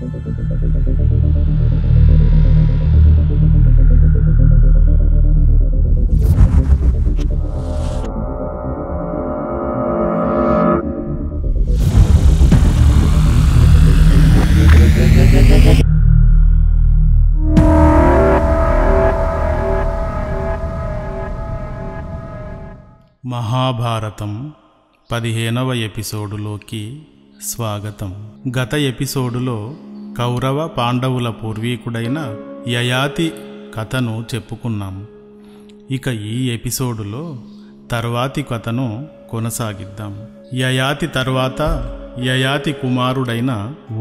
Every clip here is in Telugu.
మహాభారతం 15వ ఎపిసోడులోకి స్వాగతం. గత ఎపిసోడులో కౌరవ పాండవుల పూర్వీకుడైన యయాతి కథను చెప్పుకున్నాం. ఇక ఈ ఎపిసోడులో తర్వాతి కథను కొనసాగిద్దాం. యయాతి తర్వాత యయాతి కుమారుడైన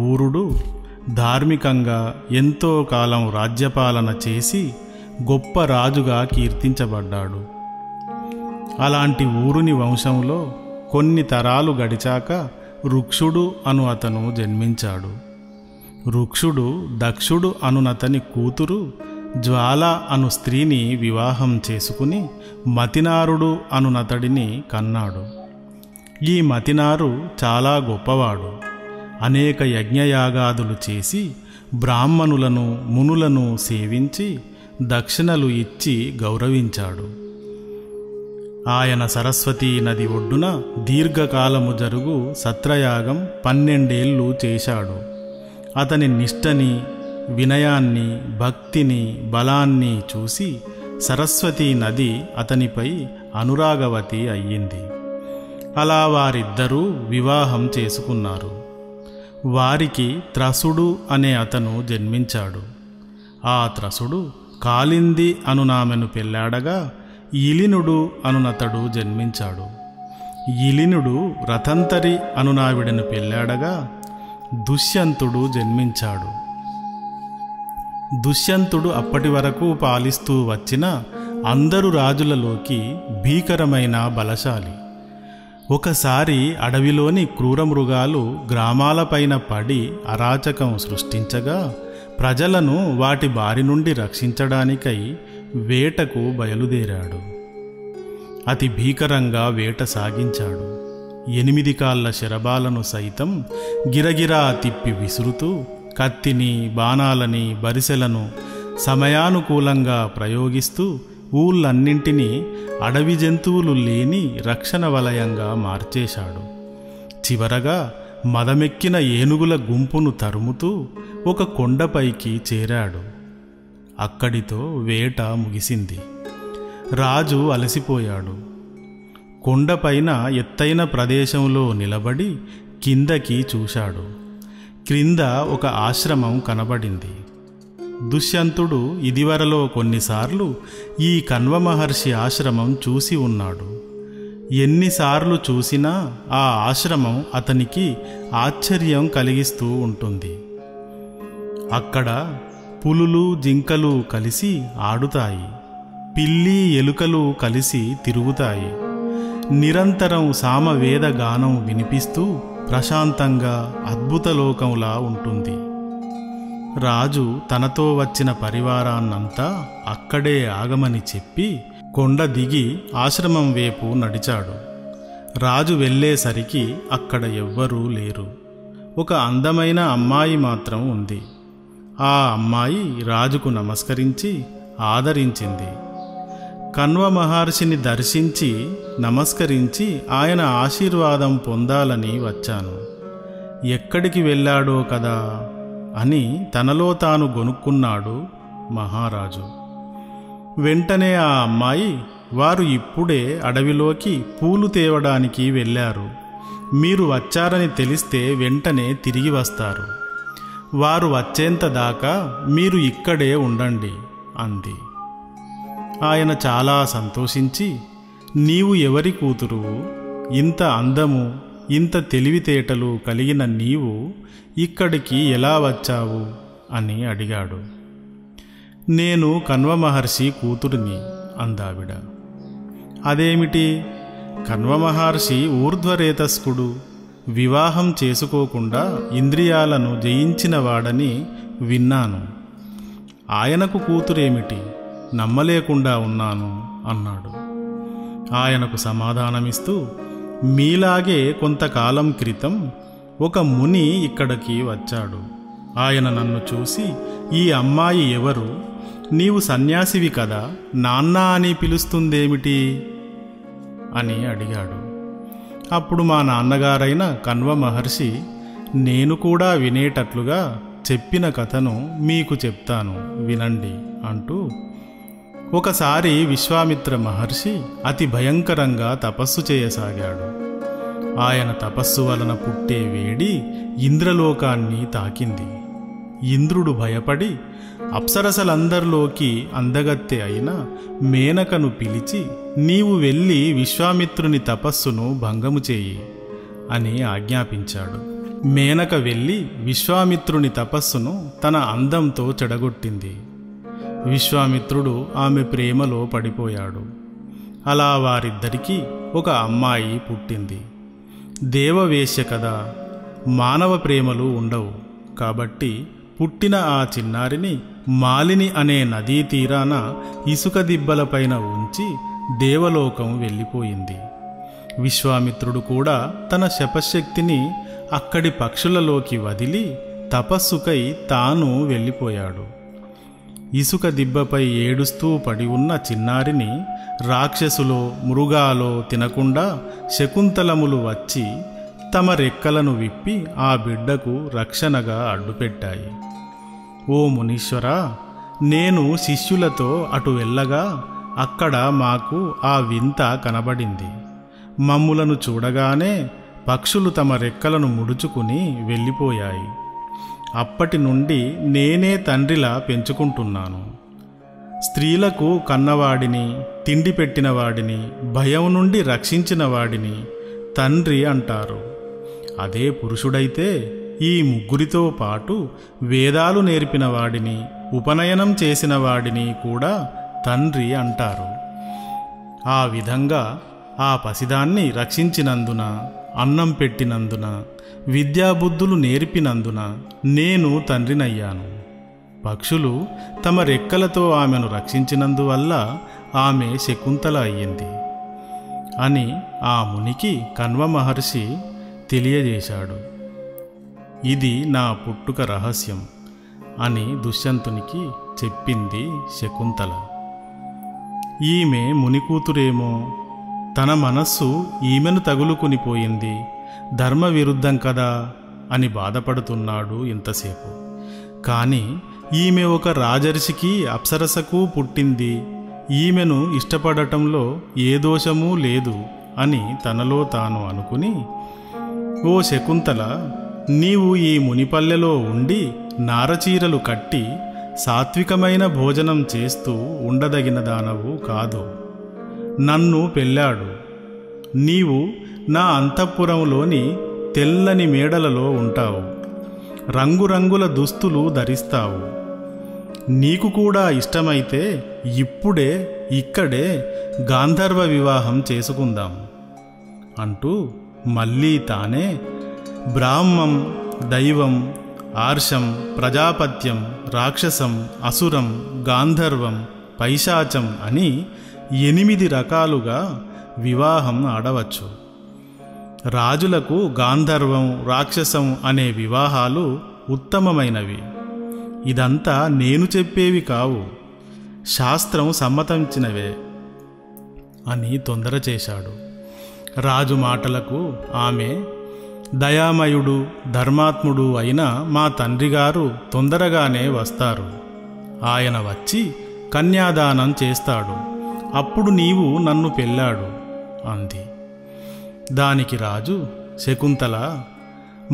ఊరుడు ధార్మికంగా ఎంతో కాలం రాజ్యపాలన చేసి గొప్ప రాజుగా కీర్తించబడ్డాడు. అలాంటి ఊరుని వంశంలో కొన్ని తరాలు గడిచాక రుక్షుడు అను అతను జన్మించాడు. రుక్షుడు దక్షుడు అనునతని కూతురు జ్వాల అను స్త్రీని వివాహం చేసుకుని మతినారుడు అనునతడిని కన్నాడు. ఈ మతినారు చాలా గొప్పవాడు. అనేక యజ్ఞయాగాదులు చేసి బ్రాహ్మణులను మునులను సేవించి దక్షిణలు ఇచ్చి గౌరవించాడు. ఆయన సరస్వతీ నది ఒడ్డున దీర్ఘకాలము జరుగు సత్రయాగం 12 ఏళ్ళు చేశాడు. అతని నిష్టని, వినయాన్ని, భక్తిని, బలాన్ని చూసి సరస్వతీ నది అతనిపై అనురాగవతి అయ్యింది. అలా వారిద్దరూ వివాహం చేసుకున్నారు. వారికి త్రసుడు అనే అతను జన్మించాడు. ఆ త్రసుడు కాళింది అనునామెను పెళ్ళాడగా ఇలినుడు అనునతడు జన్మించాడు. ఇలినుడు రథంతరి అనునావిడను పెళ్ళాడగా దుష్యంతుడు జన్మించాడు. దుష్యంతుడు అప్పటి వరకు పాలిస్తూ వచ్చిన అందరు రాజులలోకి భీకరమైన బలశాలి. ఒకసారి అడవిలోని క్రూరమృగాలు గ్రామాలపైన పడి అరాచకం సృష్టించగా ప్రజలను వాటి బారి నుండి రక్షించడానికై వేటకు బయలుదేరాడు. అతి భీకరంగా వేట సాగించాడు. 8 కాళ్ళ శరభాలను సైతం గిరగిరా తిప్పి విసురుతూ కత్తిని, బాణాలని, బరిసెలను సమయానుకూలంగా ప్రయోగిస్తూ ఊళ్ళన్నింటినీ అడవి జంతువులు లేని రక్షణ వలయంగా మార్చేశాడు. చివరగా మదమెక్కిన ఏనుగుల గుంపును తరుముతూ ఒక కొండపైకి చేరాడు. అక్కడితో వేట ముగిసింది. రాజు అలసిపోయాడు. కొండపైన ఎత్తైన ప్రదేశంలో నిలబడి కిందకి చూశాడు. క్రింద ఒక ఆశ్రమం కనబడింది. దుష్యంతుడు ఇదివరలో కొన్నిసార్లు ఈ కణ్వ మహర్షి ఆశ్రమం చూసి ఉన్నాడు. ఎన్నిసార్లు చూసినా ఆ ఆశ్రమం అతనికి ఆశ్చర్యం కలిగిస్తూ ఉంటుంది. అక్కడ పులులు, జింకలు కలిసి ఆడుతాయి. పిల్లి, ఎలుకలు కలిసి తిరుగుతాయి. నిరంతరం సామవేద గానం వినిపిస్తూ ప్రశాంతంగా అద్భుత లోకంలా ఉంటుంది. రాజు తనతో వచ్చిన పరివారాన్నంతా అక్కడే ఆగమని చెప్పి కొండ దిగి ఆశ్రమం వైపు నడిచాడు. రాజు వెళ్ళేసరికి అక్కడ ఎవ్వరూ లేరు. ఒక అందమైన అమ్మాయి మాత్రం ఉంది. ఆ అమ్మాయి రాజుకు నమస్కరించి ఆదరించింది. కణ్వ మహర్షిని దర్శించి నమస్కరించి ఆయన ఆశీర్వాదం పొందాలని వచ్చాను. ఎక్కడికి వెళ్ళాడో కదా అని తనలో తాను గొనుక్కున్నాడు మహారాజు. వెంటనే ఆ అమ్మాయి, వారు ఇప్పుడే అడవిలోకి పూలు తేవడానికి వెళ్ళారు. మీరు వచ్చారని తెలిస్తే వెంటనే తిరిగి వస్తారు. వారు వచ్చేంత దాకా మీరు ఇక్కడే ఉండండి అంది. ఆయన చాలా సంతోషించి, నీవు ఎవరి కూతురువు? ఇంత అందము, ఇంత తెలివితేటలు కలిగిన నీవు ఇక్కడికి ఎలా వచ్చావు అని అడిగాడు. నేను కణ్వ మహర్షి కూతురిని అందావిడ. అదేమిటి? కణ్వ మహర్షి ఊర్ధ్వరేతస్కుడు, వివాహం చేసుకోకుండా ఇంద్రియాలను జయించినవాడని విన్నాను. ఆయనకు కూతురేమిటి? నమ్మలేకుండా ఉన్నాను అన్నాడు. ఆయనకు సమాధానమిస్తూ, మీలాగే కొంతకాలం క్రితం ఒక ముని ఇక్కడికి వచ్చాడు. ఆయన నన్ను చూసి, ఈ అమ్మాయి ఎవరు? నీవు సన్యాసివి కదా, నాన్న అని పిలుస్తుందేమిటి అని అడిగాడు. అప్పుడు మా నాన్నగారైన కణ్వ మహర్షి, నేను కూడా వినేటట్లుగా చెప్పిన కథను మీకు చెప్తాను, వినండి అంటూ, ఒకసారి విశ్వామిత్ర మహర్షి అతి భయంకరంగా తపస్సు చేయసాగాడు. ఆయన తపస్సు వలన పుట్టే వేడి ఇంద్రలోకాన్ని తాకింది. ఇంద్రుడు భయపడి అప్సరసలందరిలోకి అందగత్తె అయిన మేనకను పిలిచి, నీవు వెళ్ళి విశ్వామిత్రుని తపస్సును భంగము చేయి అని ఆజ్ఞాపించాడు. మేనక వెళ్ళి విశ్వామిత్రుని తపస్సును తన అందంతో చెడగొట్టింది. విశ్వామిత్రుడు ఆమె ప్రేమలో పడిపోయాడు. అలా వారిద్దరికీ ఒక అమ్మాయి పుట్టింది. దేవవేశ్య కదా, మానవ ప్రేమలు ఉండవు. కాబట్టి పుట్టిన ఆ చిన్నారిని మాలిని అనే నదీ తీరాన ఇసుక దిబ్బలపైన ఉంచి దేవలోకం వెళ్ళిపోయింది. విశ్వామిత్రుడు కూడా తన శపశక్తిని అక్కడి పక్షులలోకి వదిలి తపస్సుకై తాను వెళ్ళిపోయాడు. ఇసుక దిబ్బపై ఏడుస్తూ పడి ఉన్న చిన్నారిని రాక్షసులో మృగాలో తినకుండా శకుంతలములు వచ్చి తమ రెక్కలను విప్పి ఆ బిడ్డకు రక్షణగా అడ్డుపెట్టాయి. ఓ మునీశ్వరా, నేను శిష్యులతో అటు వెళ్ళగా అక్కడ మాకు ఆ వింత కనబడింది. మమ్ములను చూడగానే పక్షులు తమ రెక్కలను ముడుచుకుని వెళ్ళిపోయాయి. అప్పటి నుండి నేనే తండ్రిలా పెంచుకుంటున్నాను. స్త్రీలకు కన్నవాడిని, తిండి పెట్టిన వాడిని, భయం నుండి రక్షించిన వాడిని తండ్రి అంటారు. అదే పురుషుడైతే ఈ ముగ్గురితో పాటు వేదాలు నేర్పిన వాడిని, ఉపనయనం చేసిన వాడిని కూడా తండ్రి అంటారు. ఆ విధంగా ఆ పసిదాన్ని రక్షించినందున, అన్నం పెట్టినందున, విద్యాబుద్ధులు నేర్పినందున నేను తండ్రినయ్యాను. పక్షులు తమ రెక్కలతో ఆమెను రక్షించినందువల్ల ఆమె శకుంతల అయ్యింది అని ఆ మునికి కణ్వ మహర్షి తెలియజేశాడు. ఇది నా పుట్టుక రహస్యం అని దుష్యంతునికి చెప్పింది శకుంతల. ఈమె మునికూతురేమో, తన మనస్సు ఈమెను తగులుకునిపోయింది, ధర్మ విరుద్ధం కదా అని బాధపడుతున్నాడు ఇంతసేపు. కానీ ఈమె ఒక రాజర్షికి అప్సరసకు పుట్టింది, ఈమెను ఇష్టపడటంలో ఏ దోషమూ లేదు అని తనలో తాను అనుకుని, ఓ శకుంతల, నీవు ఈ మునిపల్లెలో ఉండి నారచీరలు కట్టి సాత్వికమైన భోజనం చేస్తూ ఉండదగిన దానవు కాదు. నన్ను పెళ్ళాడు. నీవు నా అంతఃపురంలోని తెల్లని మేడలలో ఉంటావు. రంగురంగుల దుస్తులు ధరిస్తావు. నీకు కూడా ఇష్టమైతే ఇప్పుడే ఇక్కడే గాంధర్వ వివాహం చేసుకుందాం అంటూ మళ్ళీ తానే బ్రాహ్మం, దైవం, ఆర్షం, ప్రజాపత్యం, రాక్షసం, అసురం, గాంధర్వం, పైశాచం అని 8 రకాలుగా వివాహం ఆడవచ్చు. రాజులకు గాంధర్వం, రాక్షసం అనే వివాహాలు ఉత్తమమైనవి. ఇదంతా నేను చెప్పేవి కావు, శాస్త్రం సమ్మతించినవే అని తొందర చేశాడు. రాజు మాటలకు ఆమె, దయామయుడు, ధర్మాత్ముడు అయిన మా తండ్రిగారు తొందరగానే వస్తారు. ఆయన వచ్చి కన్యాదానం చేస్తాడు. అప్పుడు నీవు నన్ను పెళ్ళాడు అంది. దానికి రాజు, శకుంతల,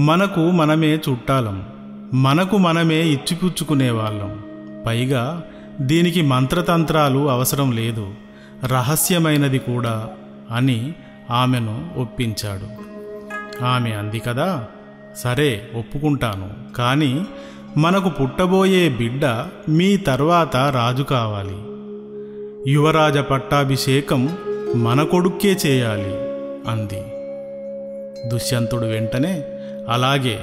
మనకు మనమే చుట్టాలం, మనకు మనమే ఇచ్చిపుచ్చుకునేవాళ్ళం. పైగా దీనికి మంత్రతంత్రాలు అవసరం లేదు, రహస్యమైనది కూడా అని ఆమెను ఒప్పించాడు. ఆమె అంది కదా, సరే ఒప్పుకుంటాను, కానీ మనకు పుట్టబోయే బిడ్డ మీ తర్వాత రాజు కావాలి. యువరాజ పట్టాభిషేకం మన కొడుక్కే చేయాలి అంది. దుష్యంతుడు వెంటనే, అలాగే,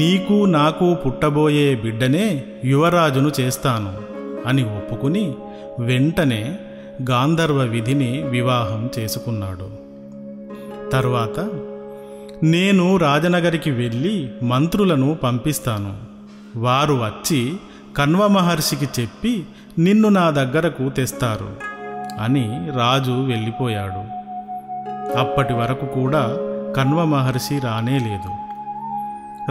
నీకు నాకు పుట్టబోయే బిడ్డనే యువరాజును చేస్తాను అని ఒప్పుకుని వెంటనే గాంధర్వ విధిని వివాహం చేసుకున్నాడు. తరువాత, నేను రాజనగరికి వెళ్ళి మంత్రులను పంపిస్తాను. వారు వచ్చి కణ్వ మహర్షికి చెప్పి నిన్ను నా దగ్గరకు తెస్తారు అని రాజు వెళ్ళిపోయాడు. అప్పటి వరకు కూడా కణ్వ మహర్షి రానేలేదు.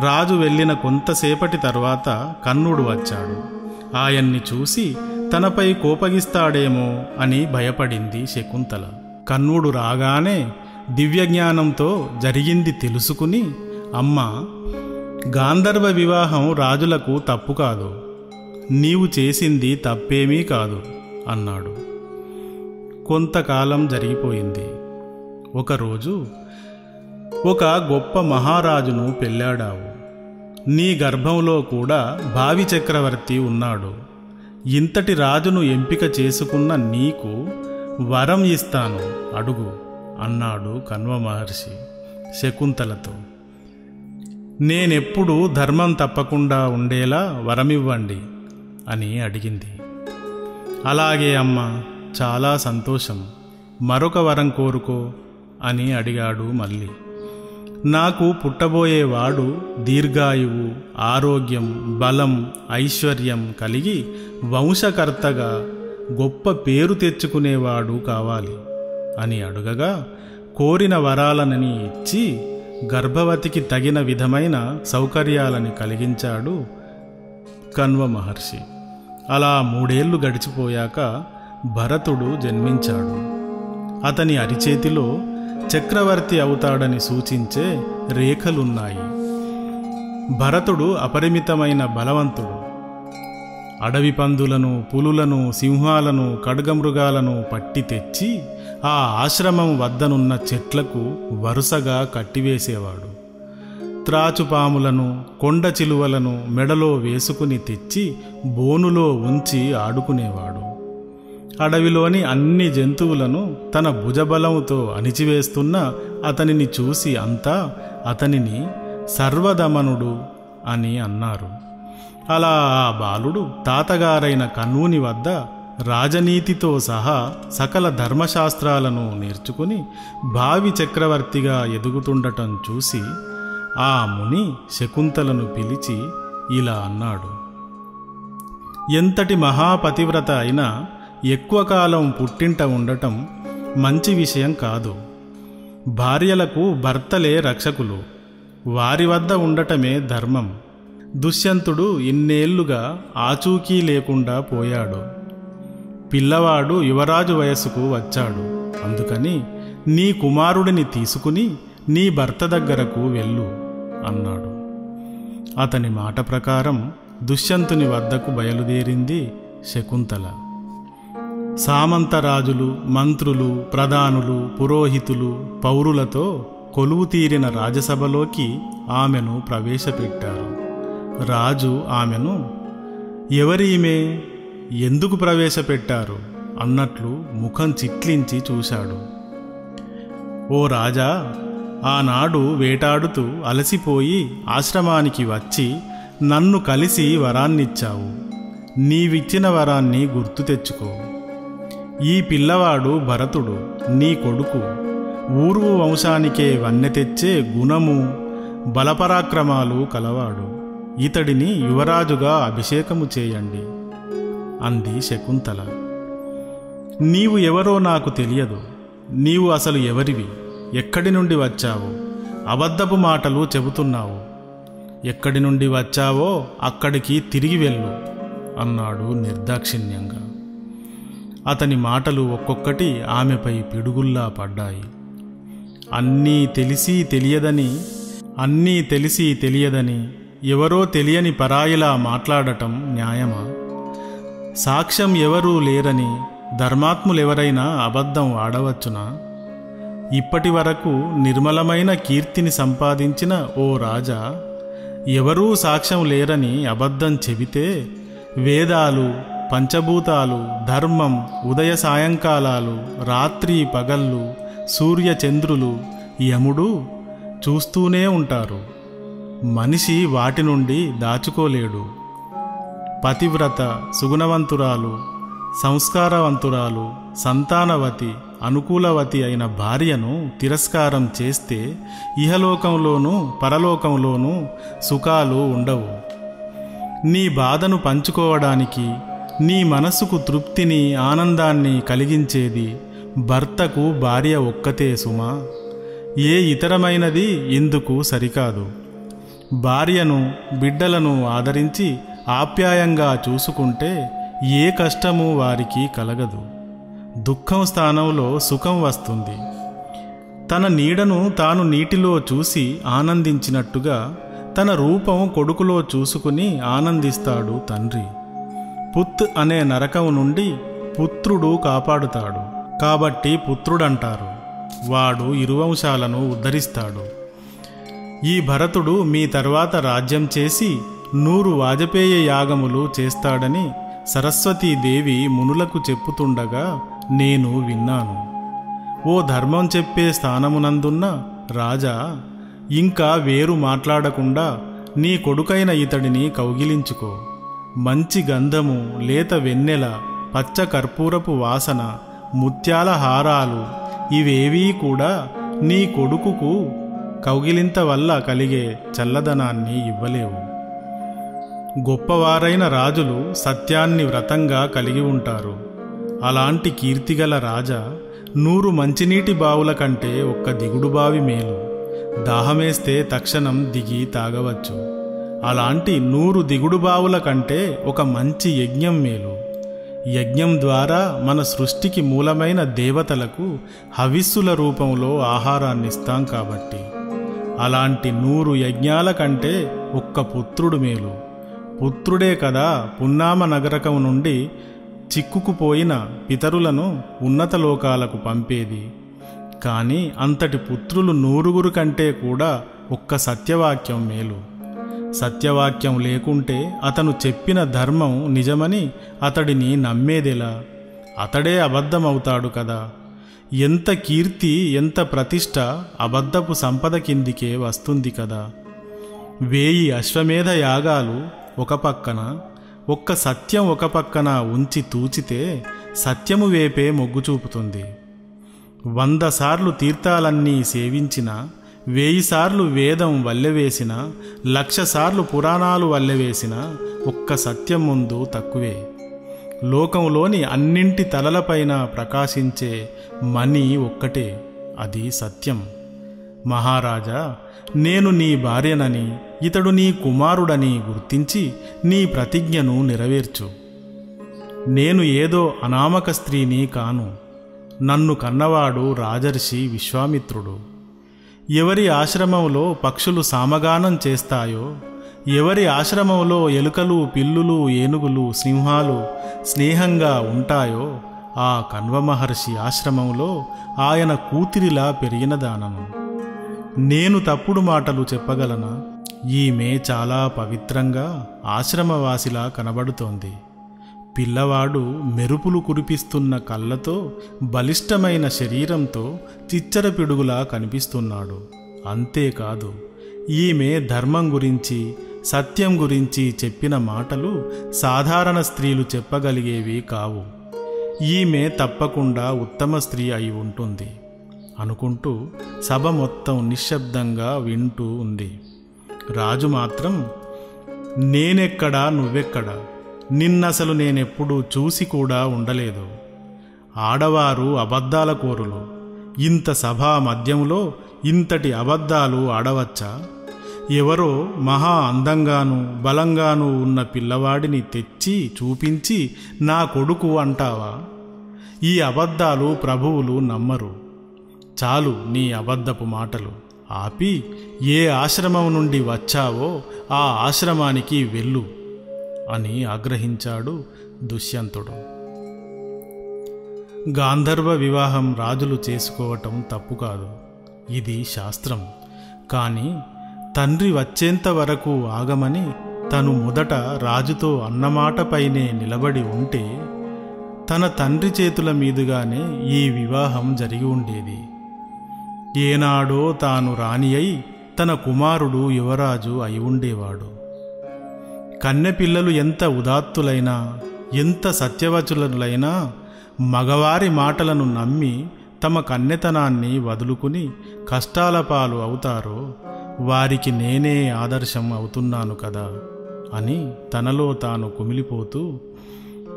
రాజు వెళ్ళిన కొంతసేపటి తర్వాత కన్నుడు వచ్చాడు. ఆయన్ని చూసి తనపై కోపగిస్తాడేమో అని భయపడింది శకుంతల. కన్నుడు రాగానే దివ్యజ్ఞానంతో జరిగింది తెలుసుకుని, అమ్మా, గాంధర్వ వివాహం రాజులకు తప్పు కాదు, నీవు చేసింది తప్పేమీ కాదు అన్నాడు. కొంతకాలం జరిగిపోయింది. ఒకరోజు ఒక గొప్ప మహారాజును పెళ్ళాడావు. నీ గర్భంలో కూడా భావి చక్రవర్తి ఉన్నాడు. ఇంతటి రాజును ఎంపిక చేసుకున్న నీకు వరం ఇస్తాను, అడుగు అన్నాడు కణ్వ మహర్షి శకుంతలతో. నేనెప్పుడు ధర్మం తప్పకుండా ఉండేలా వరమివ్వండి అని అడిగింది. అలాగే అమ్మా, చాలా సంతోషం, మరొక వరం కోరుకో అని అడిగాడు మళ్ళీ. నాకు పుట్టబోయేవాడు దీర్ఘాయువు, ఆరోగ్యం, బలం, ఐశ్వర్యం కలిగి వంశకర్తగా గొప్ప పేరు తెచ్చుకునేవాడు కావాలి అని అడుగగా కోరిన వరాలనని ఇచ్చి గర్భవతికి తగిన విధమైన సౌకర్యాలని కలిగించాడు కణ్వ మహర్షి. అలా 3 ఏళ్లు గడిచిపోయాక భరతుడు జన్మించాడు. అతని అరిచేతిలో చక్రవర్తి అవుతాడని సూచించే రేఖలున్నాయి. భరతుడు అపరిమితమైన బలవంతుడు. అడవి పందులను, పులులను, సింహాలను, ఖడ్గమృగాలను పట్టి తెచ్చి ఆ ఆశ్రమం వద్దనున్న చెట్లకు వరుసగా కట్టివేసేవాడు. త్రాచుపాములను, కొండ చిలువలను మెడలో వేసుకుని తెచ్చి బోనులో ఉంచి ఆడుకునేవాడు. అడవిలోని అన్ని జంతువులను తన భుజబలంతో అణిచివేస్తున్న అతనిని చూసి అంతా అతనిని సర్వదమనుడు అని అన్నారు. అలా ఆ బాలుడు తాతగారైన కణ్వుని వద్ద రాజనీతితో సహా సకల ధర్మశాస్త్రాలను నేర్చుకుని భావి చక్రవర్తిగా ఎదుగుతుండటం చూసి ఆ ముని శకుంతలను పిలిచి ఇలా అన్నాడు. ఎంతటి మహాపతివ్రత అయినా ఎక్కువ కాలం పుట్టింట ఉండటం మంచి విషయం కాదు. భార్యలకు భర్తలే రక్షకులు, వారి వద్ద ఉండటమే ధర్మం. దుష్యంతుడు ఇన్నేళ్లుగా ఆచూకీ లేకుండా పోయాడు. పిల్లవాడు యువరాజు వయస్సుకు వచ్చాడు. అందుకని నీ కుమారుడిని తీసుకుని నీ భర్త దగ్గరకు వెళ్ళు అన్నాడు. అతని మాట ప్రకారం దుష్యంతుని వద్దకు బయలుదేరింది శకుంతల. సామంతరాజులు, మంత్రులు, ప్రధానులు, పురోహితులు, పౌరులతో కొలువు తీరిన రాజసభలోకి ఆమెను ప్రవేశపెట్టారు. రాజు ఆమెను ఎవరీమే, ఎందుకు ప్రవేశపెట్టారు అన్నట్లు ముఖం చిట్లించి చూశాడు. ఓ రాజా, ఆనాడు వేటాడుతూ అలసిపోయి ఆశ్రమానికి వచ్చి నన్ను కలిసి వరాన్నిచ్చావు. నీవిచ్చిన వరాన్ని గుర్తు తెచ్చుకో. ఈ పిల్లవాడు భరతుడు, నీ కొడుకు. ఊర్వు వంశానికే వన్నె తెచ్చే గుణము, బలపరాక్రమాలు కలవాడు. ఇతడిని యువరాజుగా అభిషేకము చేయండి అంది శకుంతల. నీవు ఎవరో నాకు తెలియదు. నీవు అసలు ఎవరివి? ఎక్కడి నుండి వచ్చావు? అబద్ధపు మాటలు చెబుతున్నావు. ఎక్కడి నుండి వచ్చావో అక్కడికి తిరిగి వెళ్ళు అన్నాడు నిర్దాక్షిణ్యంగా. అతని మాటలు ఒక్కొక్కటి ఆమెపై పిడుగుల్లా పడ్డాయి. అన్నీ తెలిసి తెలియదని ఎవరో తెలియని పరాయిలా మాట్లాడటం న్యాయమా? సాక్ష్యం ఎవరూ లేరని ధర్మాత్ములెవరైనా అబద్ధం ఆడవచ్చునా? ఇప్పటి వరకు నిర్మలమైన కీర్తిని సంపాదించిన ఓ రాజా, ఎవరూ సాక్ష్యం లేరని అబద్ధం చెబితే వేదాలు, పంచభూతాలు, ధర్మం, ఉదయ సాయంకాలాలు, రాత్రి పగళ్ళు, సూర్యచంద్రులు, యముడు చూస్తూనే ఉంటారు. మనిషి వాటి నుండి దాచుకోలేడు. పతివ్రత, సుగుణవంతురాలు, సంస్కారవంతురాలు, సంతానవతి, అనుకూలవతి అయిన భార్యను తిరస్కారం చేస్తే ఇహలోకంలోనూ పరలోకంలోనూ సుఖాలు ఉండవు. నీ బాధను పంచుకోవడానికి, నీ మనసుకు తృప్తిని ఆనందాన్ని కలిగించేది భర్తకు భార్య ఒక్కతే సుమా. ఏ ఇతరమైనది ఇందుకు సరికాదు. భార్యను బిడ్డలను ఆదరించి ఆప్యాయంగా చూసుకుంటే ఏ కష్టము వారికి కలగదు. దుఃఖం స్థానంలో సుఖం వస్తుంది. తన నీడను తాను నీటిలో చూసి ఆనందించినట్టుగా తన రూపం కొడుకులో చూసుకుని ఆనందిస్తాడు తండ్రి. పుత్ అనే నరకం నుండి పుత్రుడు కాపాడుతాడు కాబట్టి పుత్రుడంటారు. వాడు ఇరువంశాలను ఉద్ధరిస్తాడు. ఈ భరతుడు మీ తర్వాత రాజ్యం చేసి 100 వాజపేయ యాగములు చేస్తాడని సరస్వతీదేవి మునులకు చెప్పుతుండగా నేను విన్నాను. ఓ ధర్మం చెప్పే స్థానమునందున్న రాజా, ఇంకా వేరు మాట్లాడకుండా నీ కొడుకైన ఇతడిని కౌగిలించుకో. మంచి గంధము, లేత వెన్నెల, పచ్చ కర్పూరపు వాసన, ముత్యాల హారాలు ఇవేవీ కూడా నీ కొడుకుకు కౌగిలింత వల్ల కలిగే చల్లదనాన్ని ఇవ్వలేవు. గొప్పవారైన రాజులు సత్యాన్ని వ్రతంగా కలిగి ఉంటారు. అలాంటి కీర్తిగల రాజా, 100 మంచినీటి బావుల కంటే ఒక్క దిగుడు బావి మేలు. దాహమేస్తే తక్షణం దిగి తాగవచ్చు. అలాంటి 100 దిగుడు బావుల కంటే ఒక మంచి యజ్ఞం మేలు. యజ్ఞం ద్వారా మన సృష్టికి మూలమైన దేవతలకు హవిస్సుల రూపంలో ఆహారాన్నిస్తాం కాబట్టి. అలాంటి 100 యజ్ఞాల కంటే ఒక్క పుత్రుడు మేలు. పుత్రుడే కదా పున్నామ నగరకం నుండి చిక్కుకుపోయిన పితరులను ఉన్నత లోకాలకు పంపేది. కానీ అంతటి పుత్రులు 100 కంటే కూడా ఒక్క సత్యవాక్యం మేలు. సత్యవాక్యం లేకుంటే అతను చెప్పిన ధర్మం నిజమని అతడిని నమ్మేదెలా? అతడే అబద్ధమవుతాడు కదా. ఎంత కీర్తి, ఎంత ప్రతిష్ట అబద్ధపు సంపద కిందికే వస్తుంది కదా. 1000 అశ్వమేధ యాగాలు ఒక పక్కన, ఒక్క సత్యం ఒక పక్కన ఉంచి తూచితే సత్యము వేపే మొగ్గు చూపుతుంది. 100 సార్లు తీర్థాలన్నీ సేవించిన, 1000 సార్లు వేదం వల్లెవేసిన, 1,00,000 సార్లు పురాణాలు వల్లెవేసిన ఒక్క సత్యం ముందు తక్కువే. లోకంలోని అన్నింటి తలలపైన ప్రకాశించే మణి ఒక్కటే, అది సత్యం. మహారాజా, నేను నీ భార్యనని, ఇతడు నీ కుమారుడని గుర్తించి నీ ప్రతిజ్ఞను నెరవేర్చు. నేను ఏదో అనామక స్త్రీని కాను. నన్ను కన్నవాడు రాజర్షి విశ్వామిత్రుడు. ఎవరి ఆశ్రమంలో పక్షులు సామగానం చేస్తాయో, ఎవరి ఆశ్రమంలో ఎలుకలు, పిల్లులు, ఏనుగులు, సింహాలు స్నేహంగా ఉంటాయో, ఆ కణ్వ మహర్షి ఆశ్రమంలో ఆయన కూతురిలా పెరిగిన దానను. నేను తప్పుడు మాటలు చెప్పగలనా? ఈమె చాలా పవిత్రంగా ఆశ్రమవాసిలా కనబడుతోంది. పిల్లవాడు మెరుపులు కురిపిస్తున్న కళ్ళతో, బలిష్టమైన శరీరంతో చిచ్చర పిడుగులా కనిపిస్తున్నాడు. అంతేకాదు, ఈమె ధర్మం గురించి, సత్యం గురించి చెప్పిన మాటలు సాధారణ స్త్రీలు చెప్పగలిగేవి కావు. ఈమె తప్పకుండా ఉత్తమ స్త్రీ అయి ఉంటుంది అనుకుంటూ సభ మొత్తం నిశ్శబ్దంగా వింటూ ఉంది. రాజు మాత్రం, నేనెక్కడా, నువ్వెక్కడా? నిన్నసలు నేనెప్పుడూ చూసి కూడా ఉండలేదు. ఆడవారు అబద్ధాల కోరులు. ఇంత సభా మధ్యంలో ఇంతటి అబద్ధాలు ఆడవచ్చా? ఎవరో మహా అందంగానూ బలంగానూ ఉన్న పిల్లవాడిని తెచ్చి చూపించి నా కొడుకు అంటావా? ఈ అబద్ధాలు ప్రభువులు నమ్మరు. చాలు నీ అబద్ధపు మాటలు. ఆపి ఏ ఆశ్రమం నుండి వచ్చావో ఆ ఆశ్రమానికి వెళ్ళు అని ఆగ్రహించాడు దుష్యంతుడు. గాంధర్వ వివాహం రాజులు చేసుకోవటం తప్పు కాదు, ఇది శాస్త్రం. కానీ తండ్రి వచ్చేంత వరకు ఆగమని తను మొదట రాజుతో అన్నమాటపైనే నిలబడి ఉంటే తన తండ్రి చేతుల మీదుగానే ఈ వివాహం జరిగి ఉండేది. ఏనాడో తాను రాణి అయి తన కుమారుడు యువరాజు అయి ఉండేవాడు. కన్నెపిల్లలు ఎంత ఉదాత్తులైనా, ఎంత సత్యవచులైనా మగవారి మాటలను నమ్మి తమ కన్నెతనాన్ని వదులుకుని కష్టాల పాలు అవుతారో వారికి నేనే ఆదర్శం అవుతున్నాను కదా అని తనలో తాను కుమిలిపోతూ,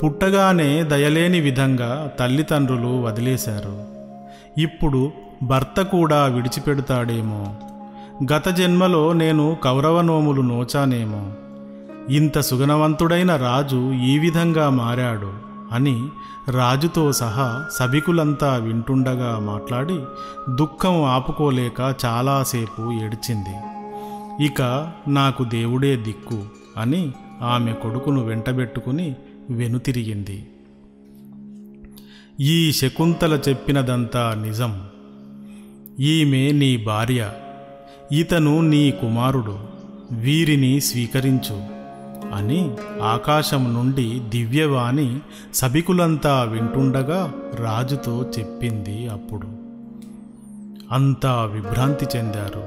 పుట్టగానే దయలేని విధంగా తల్లిదండ్రులు వదిలేశారు. ఇప్పుడు భర్త కూడా విడిచిపెడతాడేమో. గత జన్మలో నేను కౌరవనోములు నోచానేమో. ఇంత సుగుణవంతుడైన రాజు ఈ విధంగా మారాడు అని రాజుతో సహా సభికులంతా వింటుండగా మాట్లాడి దుఃఖం ఆపుకోలేక చాలాసేపు ఏడ్చింది. ఇక నాకు దేవుడే దిక్కు అని ఆమె కొడుకును వెంటబెట్టుకుని వెనుతిరిగింది. ఈ శకుంతల చెప్పినదంతా నిజం. ఈమె నీ భార్య, ఇతను నీ కుమారుడు, వీరిని స్వీకరించు అని ఆకాశం నుండి దివ్యవాణి సభికులంతా వింటుండగా రాజుతో చెప్పింది. అప్పుడు అంతా విభ్రాంతి చెందారు.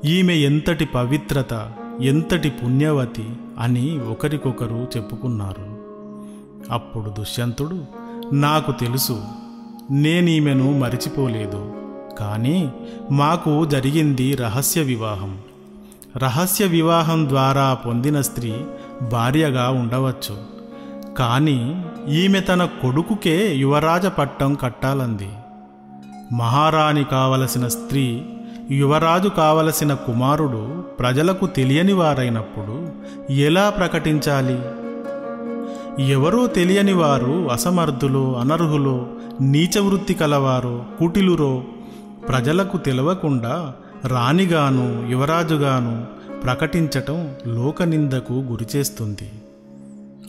ఈమె ఎంతటి పవిత్రత, ఎంతటి పుణ్యవతి అని ఒకరికొకరు చెప్పుకున్నారు. అప్పుడు దుష్యంతుడు, నాకు తెలుసు, నేనీమెను మరిచిపోలేదు. కానీ మాకు జరిగింది రహస్య వివాహం. రహస్య వివాహం ద్వారా పొందిన స్త్రీ భార్యగా ఉండవచ్చు. కానీ ఈమె తన కొడుకుకే యువరాజ పట్టం కట్టాలంది. మహారాణి కావలసిన స్త్రీ, యువరాజు కావలసిన కుమారుడు ప్రజలకు తెలియని వారైనప్పుడు ఎలా ప్రకటించాలి? ఎవరో తెలియని వారు అసమర్థులో, అనర్హులో, నీచవృత్తి కలవారో, కుటిలురో ప్రజలకు తెలవకుండా రాణిగాను యువరాజుగాను ప్రకటించటం లోకనిందకు గురిచేస్తుంది.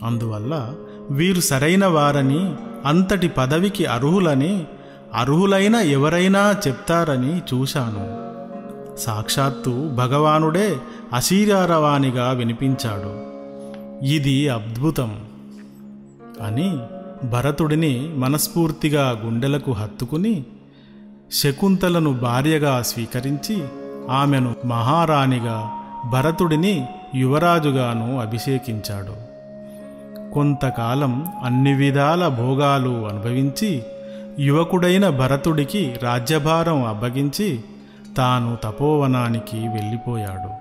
అందువల్ల వీరు సరైన వారని, అంతటి పదవికి అర్హులని, అర్హులైన ఎవరైనా చెప్తారని చూశాను. సాక్షాత్తు భగవానుడే అశీరారవాణిగా వినిపించాడు. ఇది అద్భుతం అని భరతుడిని మనస్ఫూర్తిగా గుండెలకు హత్తుకుని శకుంతలను భార్యగా స్వీకరించి ఆమెను మహారాణిగా, భరతుడిని యువరాజుగాను అభిషేకించాడు. కొంతకాలం అన్ని విధాల భోగాలు అనుభవించి యువకుడైన భరతుడికి రాజ్యభారం అప్పగించి తాను తపోవనానికి వెళ్ళిపోయాడు.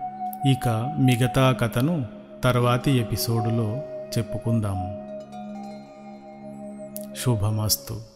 ఇక మిగతా కథను తర్వాతి ఎపిసోడులో చెప్పుకుందాము. శుభమస్తు.